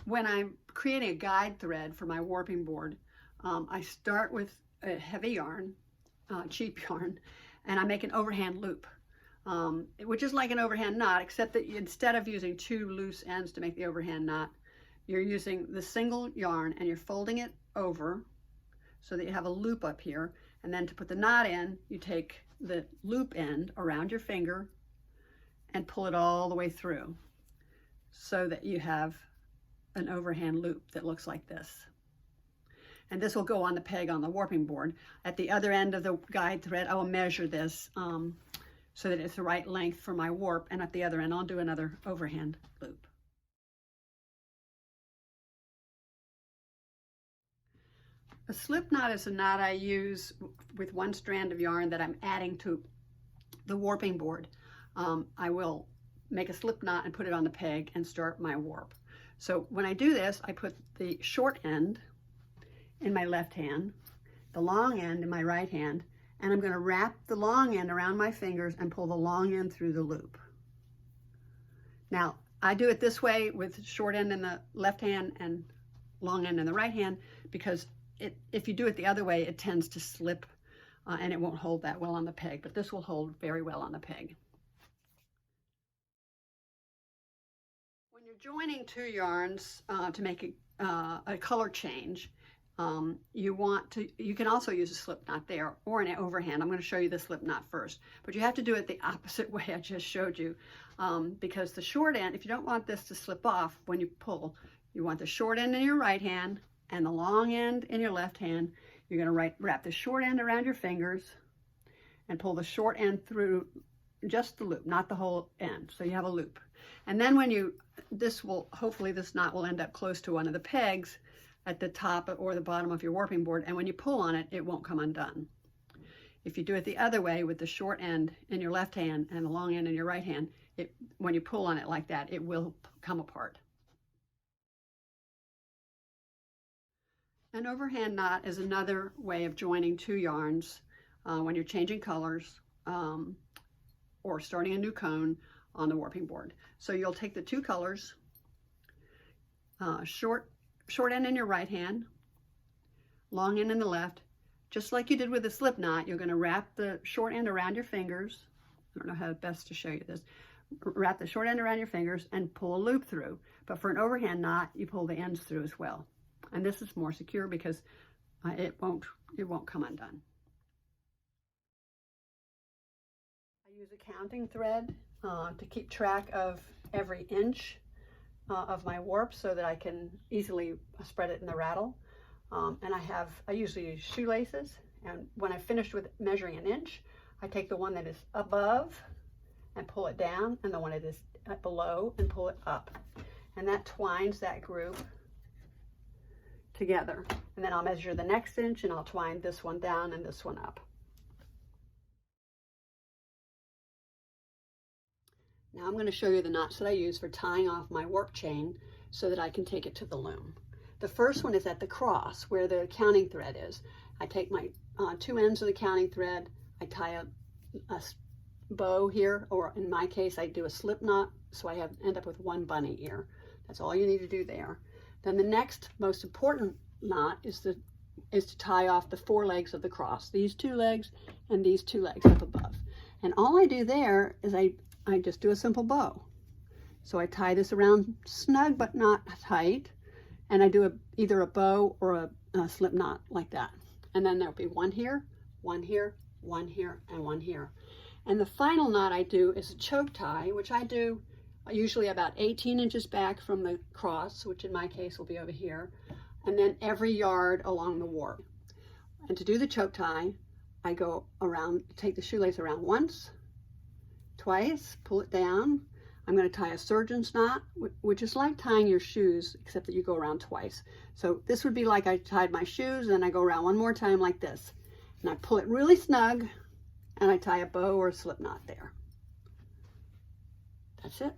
When I'm creating a guide thread for my warping board, I start with a heavy yarn, cheap yarn, and I make an overhand loop, which is like an overhand knot, except that instead of using two loose ends to make the overhand knot, you're using the single yarn and you're folding it over so that you have a loop up here. And then to put the knot in, you take the loop end around your finger and pull it all the way through so that you have an overhand loop that looks like this. And this will go on the peg on the warping board. At the other end of the guide thread, I will measure this so that it's the right length for my warp. And at the other end, I'll do another overhand loop. A slip knot is a knot I use with one strand of yarn that I'm adding to the warping board. I will make a slip knot and put it on the peg and start my warp. So when I do this, I put the short end in my left hand, the long end in my right hand, and I'm going to wrap the long end around my fingers and pull the long end through the loop. Now, I do it this way with short end in the left hand and long end in the right hand because if you do it the other way, it tends to slip and it won't hold that well on the peg, but this will hold very well on the peg. When you're joining two yarns to make a color change, you can also use a slip knot there or an overhand. I'm going to show you the slip knot first, but you have to do it the opposite way I just showed you because the short end, if you don't want this to slip off when you pull, you want the short end in your right hand and the long end in your left hand. You're going to wrap the short end around your fingers and pull the short end through just the loop, not the whole end. So you have a loop. And then when hopefully this knot will end up close to one of the pegs at the top or the bottom of your warping board. And when you pull on it, it won't come undone. If you do it the other way with the short end in your left hand and the long end in your right hand, when you pull on it like that, it will come apart. An overhand knot is another way of joining two yarns when you're changing colors or starting a new cone on the warping board. So you'll take the two colors, short end in your right hand, long end in the left, just like you did with the slip knot. You're going to wrap the short end around your fingers. I don't know how best to show you this. Wrap the short end around your fingers and pull a loop through. But for an overhand knot, you pull the ends through as well. And this is more secure because it won't come undone. I use a counting thread to keep track of every inch of my warp so that I can easily spread it in the rattle. And I usually use shoelaces. And when I finished with measuring an inch, I take the one that is above and pull it down, and the one that is below and pull it up. And that twines that group together. And then I'll measure the next inch and I'll twine this one down and this one up. Now I'm going to show you the knots that I use for tying off my warp chain so that I can take it to the loom. The first one is at the cross where the counting thread is. I take my two ends of the counting thread, I tie a bow here, or in my case I do a slip knot, so I end up with one bunny ear. That's all you need to do there. Then the next most important knot is to tie off the four legs of the cross, these two legs and these two legs up above. And all I do there is I just do a simple bow. So I tie this around snug but not tight, and I do either a bow or a slip knot like that. And then there'll be one here, one here, one here, and one here. And the final knot I do is a choke tie, which I do usually about 18 inches back from the cross, which in my case will be over here, and then every yard along the warp. And to do the choke tie, I go around, take the shoelace around once, twice, pull it down. I'm going to tie a surgeon's knot, which is like tying your shoes, except that you go around twice. So this would be like I tied my shoes, and I go around one more time like this. And I pull it really snug, and I tie a bow or a slip knot there. That's it.